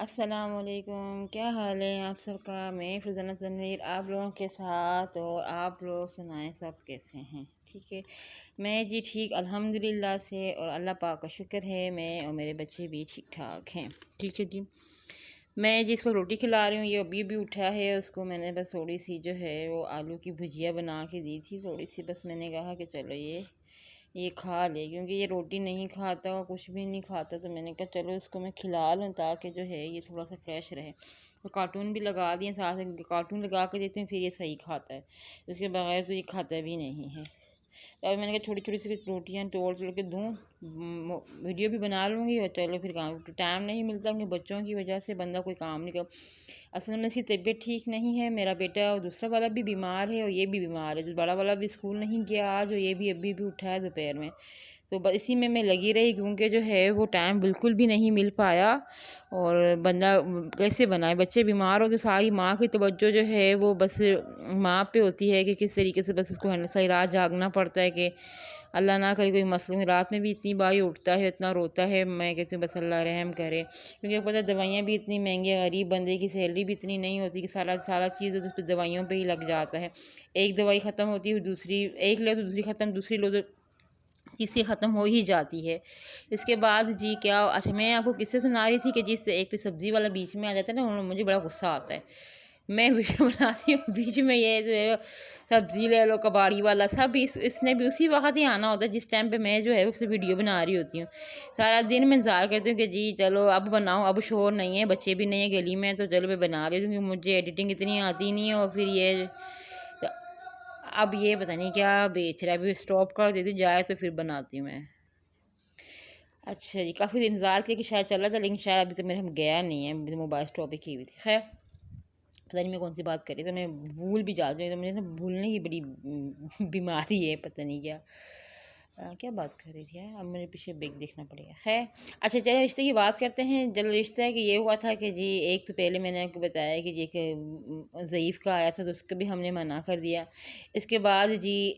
السلام علیکم، کیا حال ہے آپ سب کا؟ میں فرزانہ تنویر آپ لوگوں کے ساتھ، اور آپ لوگ سنائیں سب کیسے ہیں؟ ٹھیک ہے، میں جی ٹھیک الحمدللہ سے، اور اللہ پاک کا شکر ہے میں اور میرے بچے بھی ٹھیک ٹھاک ہیں۔ ٹھیک ہے جی، میں جس کو روٹی کھلا رہی ہوں یہ ابھی بھی اٹھا ہے، اس کو میں نے بس تھوڑی سی جو ہے وہ آلو کی بھجیا بنا کے دی تھی تھوڑی سی، بس میں نے کہا کہ چلو یہ کھا لے، کیونکہ یہ روٹی نہیں کھاتا اور کچھ بھی نہیں کھاتا، تو میں نے کہا چلو اس کو میں کھلا لوں تاکہ جو ہے یہ تھوڑا سا فریش رہے۔ تو کارٹون بھی لگا دیے ساتھ، کارٹون لگا کے دیتے ہیں پھر یہ صحیح کھاتا ہے، اس کے بغیر تو یہ کھاتا بھی نہیں ہے۔ تو اب میں نے کہا چھوٹی چھوٹی سی روٹیاں توڑ کے دوں، ویڈیو بھی بنا لوں گی، اور چلو پھر کام ٹائم نہیں ملتا کہ بچوں کی وجہ سے بندہ کوئی کام نہیں کر۔ اصل میں اس کی طبیعت ٹھیک نہیں ہے، میرا بیٹا اور دوسرا والا بھی بیمار ہے، اور یہ بھی بیمار ہے، جو بڑا والا بھی اسکول نہیں گیا آج، اور یہ بھی ابھی بھی اٹھا ہے دوپہر میں، تو بس اسی میں لگی رہی، کیونکہ جو ہے وہ ٹائم بالکل بھی نہیں مل پایا، اور بندہ کیسے بنائے؟ بچے بیمار ہو تو ساری ماں کی توجہ جو ہے وہ بس ماں پہ ہوتی ہے کہ کس طریقے سے بس اس کو صحیح رات جاگنا پڑتا ہے کہ اللہ نہ کرے کوئی مسئلہ، رات میں بھی اتنی باری اٹھتا ہے، اتنا روتا ہے، میں کہتی ہوں بس اللہ رحم کرے، کیونکہ پتہ دوائیاں بھی اتنی مہنگی، غریب بندے کی سیلری بھی اتنی نہیں ہوتی کہ سارا چیز اس پہ دوائیوں پہ ہی لگ جاتا ہے، ایک دوائی ختم ہوتی ہے دوسری، ایک لو تو دوسری ختم، دوسری لو تو تیسری ختم ہو ہی جاتی ہے۔ اس کے بعد جی کیا، اچھا میں آپ کو قصے سنا رہی تھی کہ جس سے ایک تو سبزی والا بیچ میں آ جاتا ہے نا، مجھے بڑا غصہ آتا ہے، میں ویڈیو بناتی ہوں بیچ میں یہ جو ہے سبزی لے لو، کباڑی والا سب اس نے بھی اسی وقت ہی آنا ہوتا ہے جس ٹائم پہ میں جو ہے اس ویڈیو بنا رہی ہوتی ہوں۔ سارا دن میں انتظار کرتی ہوں کہ جی چلو اب بناؤں، اب شور نہیں ہے، بچے بھی نہیں ہیں گلی میں، تو چلو میں بنا رہی ہوں، کیونکہ مجھے ایڈیٹنگ اتنی آتی نہیں ہے، اور پھر یہ اب یہ پتہ نہیں کیا بیچ رہا ہے، ابھی اسٹاپ کر دیتی ہوں، جائے تو پھر بناتی ہوں میں۔ اچھا جی، کافی دیر انتظار کیا کہ شاید چلا تھا، لیکن شاید ابھی تک میرے ہم گیا نہیں ہے، موبائل اسٹاپ ہی کی ہوئی تھی۔ خیر پتہ نہیں میں کون سی بات کری، تو میں بھول بھی جاتی ہوں، تو مجھے نا بھولنے کی بڑی بیماری ہے، پتہ نہیں کیا بات کر رہی تھی یار، اب میرے پیچھے بیگ دیکھنا پڑے گا۔ خیر اچھا چلے رشتے کی بات کرتے ہیں۔ جب رشتہ ہے کہ یہ ہوا تھا کہ جی ایک تو پہلے میں نے آپ کو بتایا کہ جی ایک ضعیف کا آیا تھا، تو اس کو بھی ہم نے منع کر دیا۔ اس کے بعد جی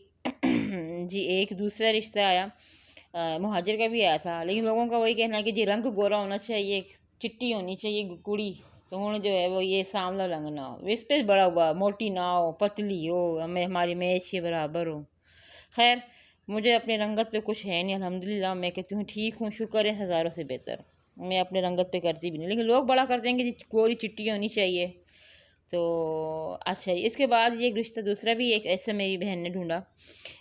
جی ایک دوسرا رشتہ آیا، مہاجر کا بھی آیا تھا، لیکن لوگوں کا وہی کہنا ہے کہ جی رنگ گورا ہونا چاہیے، چٹی ہونی چاہیے کڑی، تو ہوں جو ہے وہ یہ سانولا رنگ نہ ہو، اس پہ بڑا ہوا موٹی نہ ہو، پتلی ہو، ہماری میچ کے برابر ہو۔ خیر مجھے اپنے رنگت پہ کچھ ہے نہیں الحمدللہ، میں کہتی ہوں ٹھیک ہوں، شکر ہے، ہزاروں سے بہتر، میں اپنے رنگت پہ کرتی بھی نہیں، لیکن لوگ بڑا کرتے ہیں کہ جی گوری چٹی ہونی چاہیے۔ تو اچھا جی، اس کے بعد یہ ایک رشتہ دوسرا بھی ایک ایسا میری بہن نے ڈھونڈا۔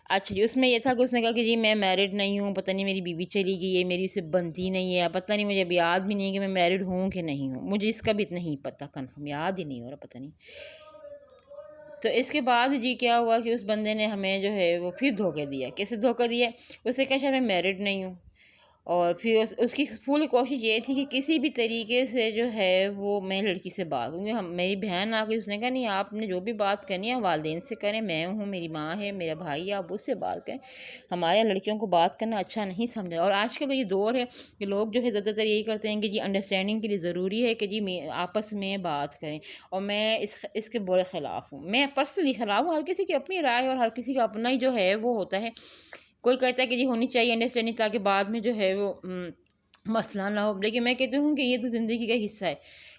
اچھا جی، اس میں یہ تھا کہ اس نے کہا کہ جی میں میرڈ نہیں ہوں، پتہ نہیں میری بیوی چلی گئی ہے، میری سے بنتی نہیں ہے، پتہ نہیں مجھے اب یاد بھی نہیں ہے کہ میں میرڈ ہوں کہ نہیں ہوں، مجھے اس کا بھی نہیں پتہ، کنفرم یاد ہی نہیں ہو رہا، پتہ نہیں۔ تو اس کے بعد جی کیا ہوا کہ اس بندے نے ہمیں جو ہے وہ پھر دھوکہ دیا۔ کیسے دھوکہ دیا؟ اسے کہا شاید میں میرڈ نہیں ہوں، اور پھر اس کی فل کوشش یہ تھی کہ کسی بھی طریقے سے جو ہے وہ میں لڑکی سے بات، کیونکہ میری بہن آ گئی، اس نے کہا نہیں آپ نے جو بھی بات کرنی ہے والدین سے کریں، میں ہوں، میری ماں ہے، میرا بھائی ہے، آپ اس سے بات کریں، ہمارے لڑکیوں کو بات کرنا اچھا نہیں سمجھا۔ اور آج کل یہ دور ہے کہ لوگ جو ہے زیادہ تر یہی کرتے ہیں کہ جی انڈرسٹینڈنگ کے لیے ضروری ہے کہ جی آپس میں بات کریں، اور میں اس کے بڑے خلاف ہوں، میں پرسنلی خلاف ہوں۔ ہر کسی کی اپنی رائے اور ہر کسی کا اپنا ہی جو ہے وہ ہوتا ہے، کوئی کہتا ہے کہ جی ہونی چاہیے انڈرسٹینڈنگ تاکہ بعد میں جو ہے وہ مسئلہ نہ ہو، لیکن میں کہتی ہوں کہ یہ تو زندگی کا حصہ ہے۔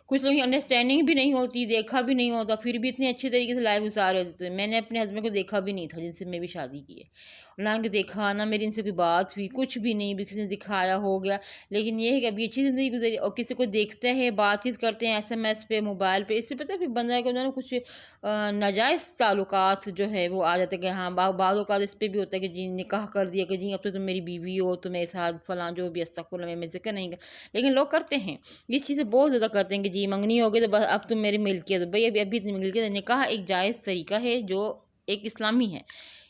کچھ لوگوں کی انڈرسٹینڈنگ بھی نہیں ہوتی، دیکھا بھی نہیں ہوتا، پھر بھی اتنے اچھے طریقے سے لائف گزار ہوتے ہیں۔ میں نے اپنے ہسبینڈ کو دیکھا بھی نہیں تھا جن سے میں بھی شادی کی ہے، نہ کہ دیکھا، نہ میری ان سے کوئی بات ہوئی، کچھ بھی نہیں، بھی کسی نے دکھایا ہو گیا، لیکن یہ ہے کہ ابھی اچھی زندگی گزاری، اور کسی کو دیکھتے ہیں، بات چیت کرتے ہیں SMS پہ، موبائل پہ، اس سے پتہ ہے پھر بندہ کو نا کچھ ناجائز تعلقات جو ہے وہ آ جاتے ہیں کہ ہاں بعض اوقات اس پہ بھی ہوتا ہے کہ جی نکاح کر دیا کہ جی اب تو تم میری بیوی ہو، تو میرے ساتھ فلاں جو بھی، استغفر اللہ میں ذکر نہیں کر، لیکن لوگ کرتے ہیں یہ چیزیں بہت زیادہ کرتے ہیں کہ جی منگنی ہو گئی تو بس اب تم میری ملکیت ہو، بھائی ابھی اتنی ملکیت ہے۔ نکاح ایک جائز طریقہ ہے جو ایک اسلامی ہے،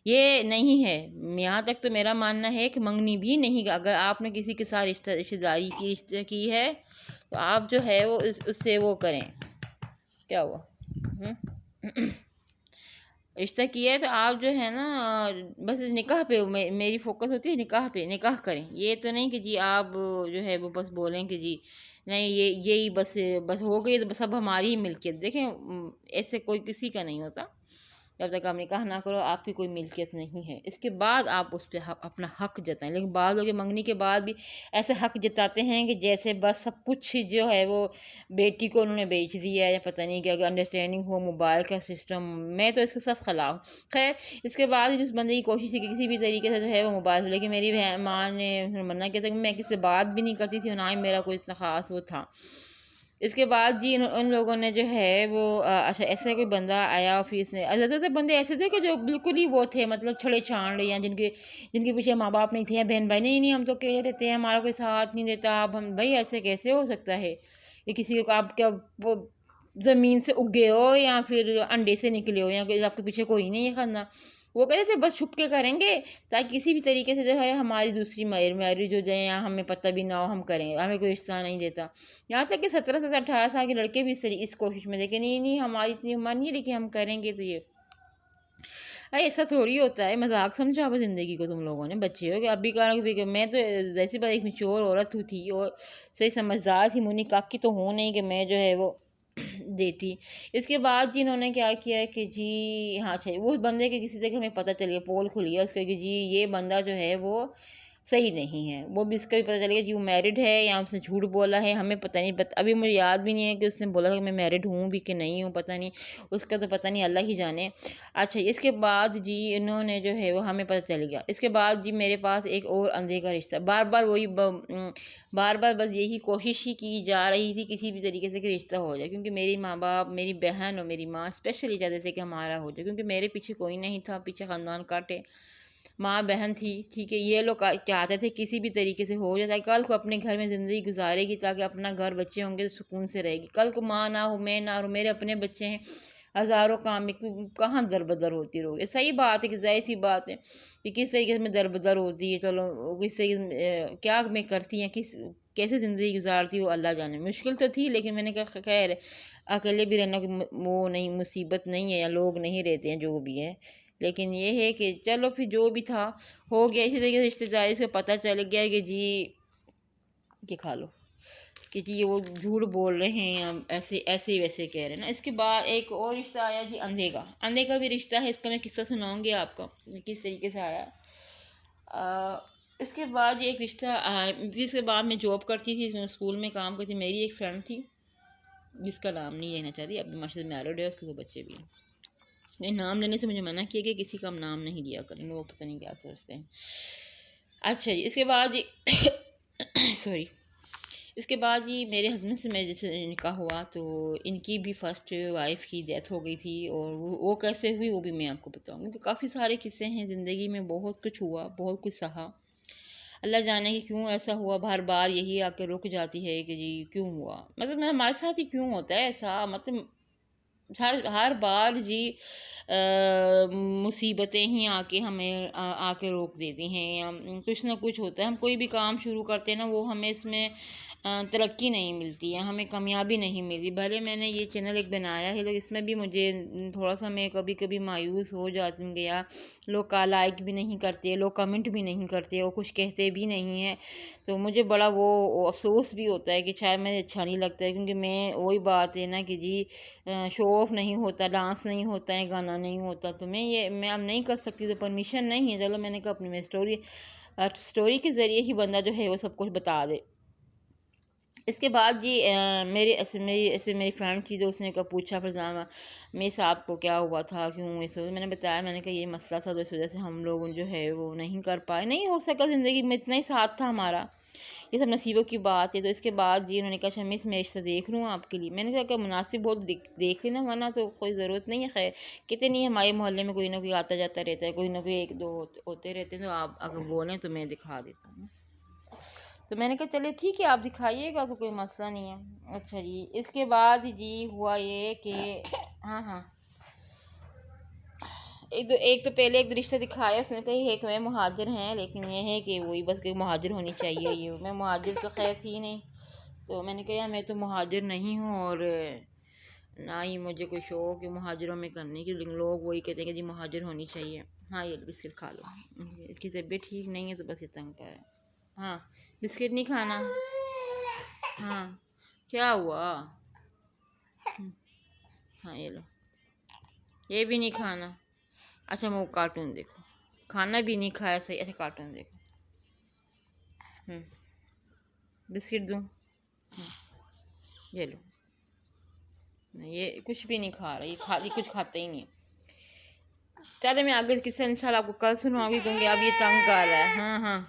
یہ نہیں ہے، یہاں تک تو میرا ماننا ہے کہ منگنی بھی نہیں، اگر آپ نے کسی کے ساتھ رشتہ داری کی ہے تو آپ جو ہے وہ اس سے وہ کریں، کیا ہوا رشتہ کیا ہے تو آپ جو ہے نا بس نکاح پہ، میری فوکس ہوتی ہے نکاح پہ، نکاح کریں، یہ تو نہیں کہ جی آپ جو ہے وہ بس بولیں کہ جی نہیں یہی بس ہو گئی تو بس اب ہماری ہی ملکیت۔ دیکھیں ایسے کوئی کسی کا نہیں ہوتا، جب تک آپ نکاح نہ کرو آپ کی کوئی ملکیت نہیں ہے، اس کے بعد آپ اس پہ اپنا حق جتائیں۔ لیکن بعض لوگ منگنی کے بعد بھی ایسے حق جتاتے ہیں کہ جیسے بس سب کچھ جو ہے وہ بیٹی کو انہوں نے بیچ دیا ہے یا پتہ نہیں کیا، انڈرسٹینڈنگ ہو موبائل کا سسٹم، میں تو اس کے ساتھ خلاف ہوں۔ خیر اس کے بعد جس بندے کی کوشش تھی کہ کسی بھی طریقے سے جو ہے وہ موبائل سے، لیکن میری ماں نے منع کیا تھا کہ میں کسی سے بات بھی نہیں کرتی تھی اور نہ ہی میرا کوئی اتنا خاص وہ تھا۔ اس کے بعد جی ان لوگوں نے جو ہے وہ اچھا ایسا کوئی بندہ آیا آفس میں، زیادہ تر بندے ایسے تھے کہ جو بالکل ہی وہ تھے، مطلب چھڑے چھان رہے ہیں، جن کے پیچھے ماں باپ نہیں تھے یا بہن بھائی، نہیں ہم تو اکیلے رہتے ہیں، ہمارا کوئی ساتھ نہیں دیتا، اب ہم بھائی ایسے کیسے ہو سکتا ہے کہ کسی کو آپ کیا وہ زمین سے اگے ہو یا پھر انڈے سے نکلے ہو یا آپ کے پیچھے کوئی نہیں ہے خاندان۔ وہ کہتے تھے بس چھپ کے کریں گے تاکہ کسی بھی طریقے سے جو ہے ہماری دوسری میرج ہو جائے یا ہمیں پتہ بھی نہ ہو، ہم کریں گے، ہمیں کوئی رشتہ نہیں دیتا۔ یہاں تک کہ 17 18 سال کے لڑکے بھی اس کوشش میں تھے کہ نہیں ہماری اتنی عمر نہیں ہے لیکن ہم کریں گے۔ تو یہ ایسا تھوڑی ہوتا ہے، مذاق سمجھا ہوا زندگی کو تم لوگوں نے، بچے ہو کہ اب بھی کرو۔ میں تو جیسی بات ایک میچور عورت تھی اور صحیح سمجھدار تھی، منی کاکی تو ہوں نہیں کہ میں جو ہے وہ دیتی۔ اس کے بعد جی انہوں نے کیا کیا ہے کہ جی ہاں اچھا وہ بندے کے کسی طرح ہمیں پتہ چل گیا، پول کھلی ہے اس کا کہ جی یہ بندہ جو ہے وہ صحیح نہیں ہے، وہ بھی اس کا بھی پتہ چل گیا جی وہ میرڈ ہے یا اس نے جھوٹ بولا ہے، ہمیں پتہ نہیں، ابھی مجھے یاد بھی نہیں ہے کہ اس نے بولا تھا کہ میں میرڈ ہوں بھی کہ نہیں ہوں، پتہ نہیں اس کا تو پتہ نہیں، اللہ ہی جانے۔ اچھا اس کے بعد جی انہوں نے جو ہے وہ ہمیں پتہ چل گیا۔ اس کے بعد جی میرے پاس ایک اور اندھے کا رشتہ، بار بار بس یہی کوشش ہی کی جا رہی تھی کسی بھی طریقے سے کہ رشتہ ہو جائے، کیونکہ میری ماں باپ، میری بہن اور میری ماں اسپیشلی چاہتے تھے کہ ہمارا ہو جائے، کیونکہ میرے پیچھے کوئی نہیں تھا، پیچھے خاندان کاٹے، ماں بہن تھی، ٹھیک ہے، یہ لوگ چاہتے تھے کسی بھی طریقے سے ہو جائے، کل کو اپنے گھر میں زندگی گزارے گی تاکہ اپنا گھر بچے ہوں گے تو سکون سے رہے گی، کل کو ماں نہ ہو، میں نہ ہو، میرے اپنے بچے ہیں، ہزاروں کام میں کہاں در بدر ہوتی رہو گی۔ صحیح بات ہے کہ ظاہر سی بات ہے کہ کس طریقے سے میں در بدر ہوتی ہے، چلو کس طریقے سے کیا میں کرتی ہیں، کیسے زندگی گزارتی ہو اللہ جانے، مشکل تو تھی لیکن میں نے کہا خیر اکیلے بھی رہنا وہ نہیں مصیبت نہیں ہے، یا لوگ نہیں رہتے ہیں جو بھی ہے، لیکن یہ ہے کہ چلو پھر جو بھی تھا ہو گیا۔ اسی طریقے سے رشتہ داری سے پتہ چل گیا کہ جی کہ کھا لو کہ جی وہ جھوٹ بول رہے ہیں یا ایسے ویسے کہہ رہے ہیں نا۔ اس کے بعد ایک اور رشتہ آیا جی اندھے کا بھی رشتہ ہے، اس کا میں قصہ سناؤں گی آپ کو کس طریقے سے آیا۔ اس کے بعد ایک رشتہ جس کے بعد میں جاب کرتی تھی، اسکول میں کام کرتی، میری ایک فرینڈ تھی جس کا نام نہیں لینا چاہتی، اب ماشاء اللہ میرڈ ہے، اس کے دو بچے بھی ہیں، نہیں نام لینے سے مجھے منع کیا کہ کسی کا نام نہیں لیا کریں، وہ پتہ نہیں کیا سوچتے ہیں۔ اچھا جی اس کے بعد جی سوری اس کے بعد جی میرے ہسبینڈ سے میرے جیسے نکاح ہوا تو ان کی بھی فرسٹ وائف کی ڈیتھ ہو گئی تھی، اور وہ کیسے ہوئی وہ بھی میں آپ کو بتاؤں، کیونکہ کافی سارے قصے ہیں زندگی میں، بہت کچھ ہوا، بہت کچھ سہا، اللہ جانے کہ کیوں ایسا ہوا، بار بار یہی آ کے رک جاتی ہے کہ جی کیوں ہوا، مطلب ہمارے ساتھ ہی کیوں ہوتا ہے ایسا، مطلب ہر بار جی مصیبتیں ہی آ کے ہمیں آ کے روک دیتی ہیں، یا کچھ نہ کچھ ہوتا ہے، ہم کوئی بھی کام شروع کرتے ہیں نا وہ ہمیں اس میں ترقی نہیں ملتی ہے، ہمیں کامیابی نہیں ملتی، بھلے میں نے یہ چینل ایک بنایا ہے لیکن اس میں بھی مجھے تھوڑا سا میں کبھی کبھی مایوس ہو جاتی ہوں، گیا لوگ کا لائک بھی نہیں کرتے، لوگ کمنٹ بھی نہیں کرتے اور کچھ کہتے بھی نہیں ہیں، تو مجھے بڑا وہ افسوس بھی ہوتا ہے کہ شاید مجھے اچھا نہیں لگتا ہے، کیونکہ میں وہی بات ہے نا کہ جی شو آف نہیں ہوتا، ڈانس نہیں ہوتا ہے، گانا نہیں ہوتا، تو میں اب نہیں کر سکتی، تو پرمیشن نہیں ہے، چلو میں نے کہا اپنی میں اسٹوری کے ذریعے ہی بندہ جو ہے وہ سب کچھ بتا دے۔ اس کے بعد جی میری فرینڈ تھی جو اس نے پوچھا فرزانہ میں صاحب کو کیا ہوا تھا، کیوں ایسے، میں نے بتایا، میں نے کہا یہ مسئلہ تھا تو اس وجہ سے ہم لوگ جو ہے وہ نہیں کر پائے، نہیں ہو سکا، زندگی میں اتنا ہی ساتھ تھا ہمارا، یہ سب نصیبوں کی بات ہے۔ تو اس کے بعد جی انہوں نے کہا اچھا میں اس میں رشتہ دیکھ لوں آپ کے لیے، میں نے کہا کہ مناسب ہو دیکھ لینا، ورنہ تو کوئی ضرورت نہیں ہے، خیر کہتے نہیں ہمارے محلے میں کوئی نہ کوئی آتا جاتا رہتا ہے، کوئی نہ کوئی ایک دو ہوتے رہتے ہیں، تو آپ اگر بولیں تو میں دکھا دیتا ہوں، تو میں نے کہا چلے ٹھیک ہے آپ دکھائیے گا تو کوئی مسئلہ نہیں ہے۔ اچھا جی اس کے بعد جی ہوا یہ کہ ہاں ایک تو پہلے ایک رشتہ دکھایا، اس نے کہا ایک میں مہاجر ہیں، لیکن یہ ہے کہ وہی بس کہ مہاجر ہونی چاہیے، یہ میں مہاجر تو خیر تھی نہیں، تو میں نے کہا میں تو مہاجر نہیں ہوں اور نہ ہی مجھے کوئی شوق ہے مہاجروں میں کرنے کی، لیکن لوگ وہی کہتے ہیں کہ جی مہاجر ہونی چاہیے۔ ہاں یہ بسکٹ کھا لو، اس کی طبیعت ٹھیک نہیں ہے تو بس یہ تنگ کر ہے، ہاں بسکٹ نہیں کھانا، ہاں کیا ہوا، ہاں یہ لو، یہ بھی نہیں کھانا، اچھا میں وہ کارٹون دیکھو، کھانا بھی نہیں کھایا صحیح، اچھا کارٹون دیکھو. بسکٹ دوں؟ یہ لو. یہ کچھ بھی نہیں کھا رہا، یہ کچھ کھاتا ہی نہیں. چلے میں آگے قصہ انشاءاللہ آپ کو کل سناؤں گی، کیونکہ اب یہ تنگ کر رہا ہے. ہاں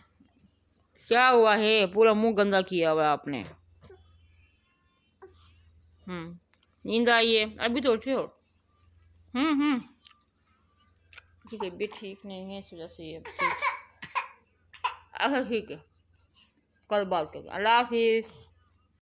کیا ہوا ہے؟ پورا منہ گندا کیا ہوا آپ نے. نیند آئی ہے ابھی تو اٹھے ہو؟ طبیعت ٹھیک نہیں ہے اس وجہ سے یہ. اچھا ٹھیک ہے، کل بات کریں. اللہ حافظ.